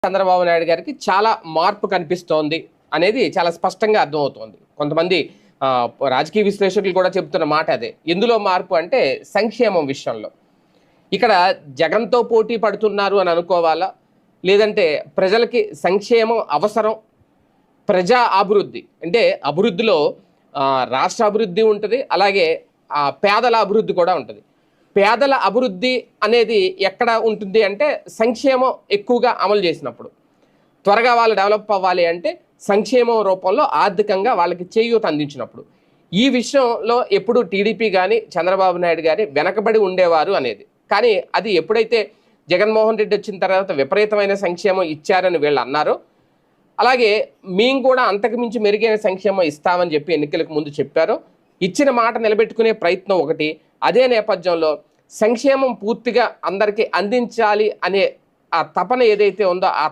చంద్రబాబు నాయుడు గారికి చాలా మార్పు కనిపిస్తోంది అనేది చాలా స్పష్టంగా అర్థమవుతోంది. కొంతమంది రాజకీయ విశ్లేషకులు కూడా చెబుతున్న మాట అదే. ఎందులో మార్పు అంటే సంక్షేమం విషయంలో. ఇక్కడ జగన్తో పోటీ పడుతున్నారు అని అనుకోవాలా, లేదంటే ప్రజలకి సంక్షేమం అవసరం, ప్రజా అభివృద్ధి అంటే అభివృద్ధిలో రాష్ట్ర అభివృద్ధి ఉంటుంది, అలాగే పేదల అభివృద్ధి కూడా ఉంటుంది. పేదల అభివృద్ధి అనేది ఎక్కడ ఉంటుంది అంటే సంక్షేమం ఎక్కువగా అమలు చేసినప్పుడు. త్వరగా వాళ్ళు డెవలప్ అవ్వాలి అంటే సంక్షేమం రూపంలో ఆర్థికంగా వాళ్ళకి చేయూత అందించినప్పుడు. ఈ విషయంలో ఎప్పుడు టీడీపీ కానీ చంద్రబాబు నాయుడు గారి వెనకబడి ఉండేవారు అనేది. కానీ అది ఎప్పుడైతే జగన్మోహన్ రెడ్డి వచ్చిన తర్వాత విపరీతమైన సంక్షేమం ఇచ్చారని వీళ్ళు అన్నారో, అలాగే మేము కూడా అంతకుమించి మెరుగైన సంక్షేమం ఇస్తామని చెప్పి ఎన్నికలకు ముందు చెప్పారో, ఇచ్చిన మాట నిలబెట్టుకునే ప్రయత్నం ఒకటి. అదే నేపథ్యంలో సంక్షేమం పూర్తిగా అందరికీ అందించాలి అనే ఆ తపన ఏదైతే ఉందో ఆ